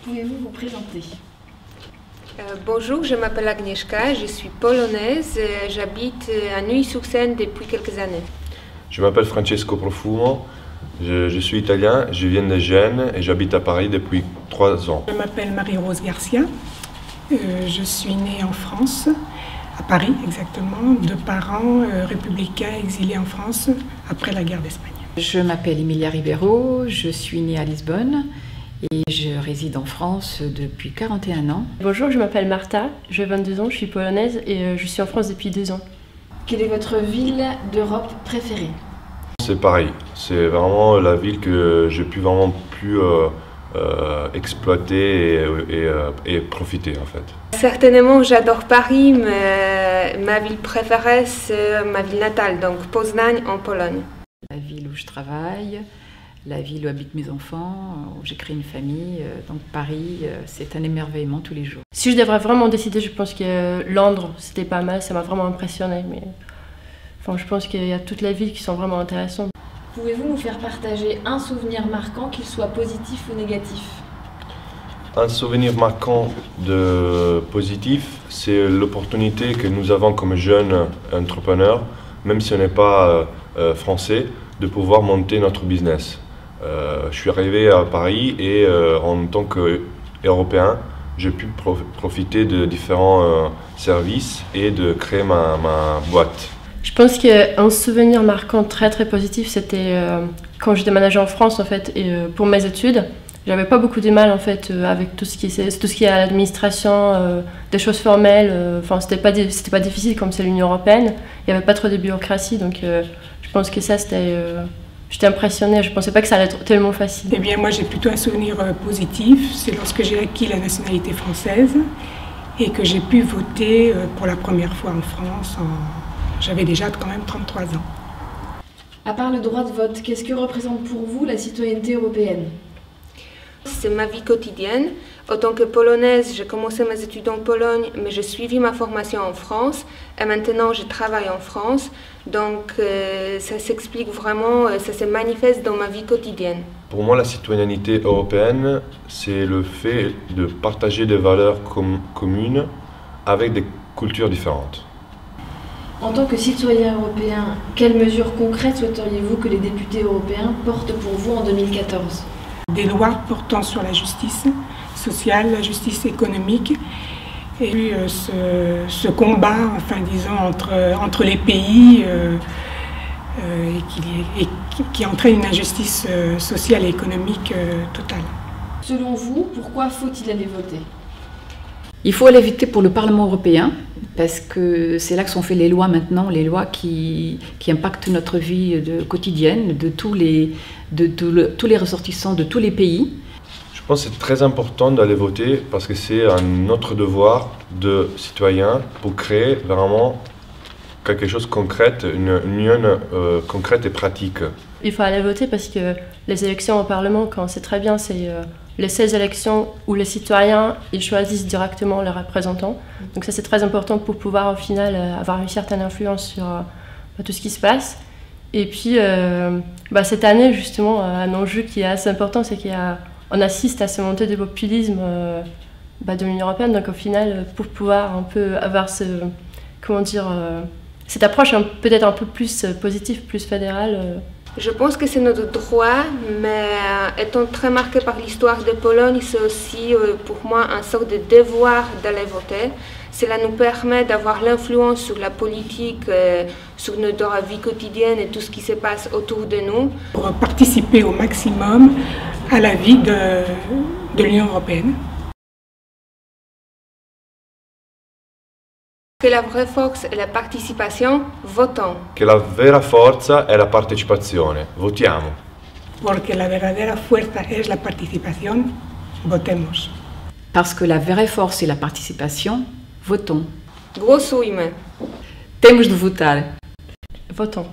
Pouvez-vous vous présenter? Bonjour, je m'appelle Agnieszka, je suis polonaise, j'habite à Neuilly-sur-Seine depuis quelques années. Je m'appelle Francesco Profumo, je suis italien, je viens de Gênes et j'habite à Paris depuis 3 ans. Je m'appelle Marie-Rose Garcia, je suis née en France, à Paris exactement, de parents républicains exilés en France après la guerre d'Espagne. Je m'appelle Emilia Ribeiro, je suis née à Lisbonne et je réside en France depuis 41 ans. Bonjour, je m'appelle Marta, j'ai 22 ans, je suis polonaise et je suis en France depuis 2 ans. Quelle est votre ville d'Europe préférée? C'est pareil, c'est vraiment la ville que j'ai pu vraiment plus exploiter et profiter en fait. Certainement, j'adore Paris, mais ma ville préférée, c'est ma ville natale, donc Poznań en Pologne. La ville où je travaille, la ville où habitent mes enfants, où j'ai créé une famille, donc Paris, c'est un émerveillement tous les jours. Si je devrais vraiment décider, je pense que Londres, c'était pas mal, ça m'a vraiment impressionné. Mais enfin, je pense qu'il y a toutes les villes qui sont vraiment intéressantes. Pouvez-vous nous faire partager un souvenir marquant, qu'il soit positif ou négatif? Un souvenir marquant de positif, c'est l'opportunité que nous avons comme jeunes entrepreneurs, même si on n'est pas français, de pouvoir monter notre business. Je suis arrivé à Paris et en tant qu'Européen, j'ai pu profiter de différents services et de créer ma boîte. Je pense qu'un souvenir marquant très positif, c'était quand j'ai déménagé en France en fait, et pour mes études. J'avais pas beaucoup de mal en fait avec tout ce qui est à l'administration, des choses formelles. Enfin, c'était pas difficile comme c'est l'Union européenne. Il y avait pas trop de bureaucratie, donc je pense que ça c'était. J'étais impressionnée. Je pensais pas que ça allait être tellement facile. Eh bien, moi j'ai plutôt un souvenir positif. C'est lorsque j'ai acquis la nationalité française et que j'ai pu voter pour la première fois en France. J'avais déjà quand même 33 ans. À part le droit de vote, qu'est-ce que représente pour vous la citoyenneté européenne? C'est ma vie quotidienne. En tant que Polonaise, j'ai commencé mes études en Pologne, mais j'ai suivi ma formation en France et maintenant je travaille en France. Donc ça s'explique vraiment, ça se manifeste dans ma vie quotidienne. Pour moi, la citoyenneté européenne, c'est le fait de partager des valeurs communes avec des cultures différentes. En tant que citoyen européen, quelles mesures concrètes souhaiteriez-vous que les députés européens portent pour vous en 2014? Des lois portant sur la justice sociale, la justice économique, et puis ce combat, enfin disons, entre les pays qui entraîne une injustice sociale et économique totale. Selon vous, pourquoi faut-il aller voter? Il faut aller voter pour le Parlement européen, parce que c'est là que sont faites les lois maintenant, les lois qui impactent notre vie quotidienne de tous les ressortissants de tous les pays. Je pense que c'est très important d'aller voter parce que c'est notre devoir de citoyen pour créer vraiment quelque chose de concret, une union concrète et pratique. Il faut aller voter parce que les élections au Parlement, quand c'est très bien, c'est les 16 élections où les citoyens ils choisissent directement leurs représentants. Donc ça c'est très important pour pouvoir au final avoir une certaine influence sur tout ce qui se passe. Et puis cette année justement un enjeu qui est assez important, c'est qu'on assiste à cette montée du populisme de l'Union européenne. Donc au final pour pouvoir un peu avoir cette approche peut-être un peu plus positive, plus fédérale. Je pense que c'est notre droit, mais étant très marqué par l'histoire de Pologne, c'est aussi pour moi une sorte de devoir d'aller voter. Cela nous permet d'avoir l'influence sur la politique, sur notre vie quotidienne et tout ce qui se passe autour de nous. Pour participer au maximum à la vie de l'Union européenne. Que la vraie force est la participation, votons. Che la vera forza è la partecipazione, votiamo. Porque la verdadera fuerza es la participación, votemos. Parce que la vraie force est la participation, votons. Głosujmy. Temos de votar. Votons.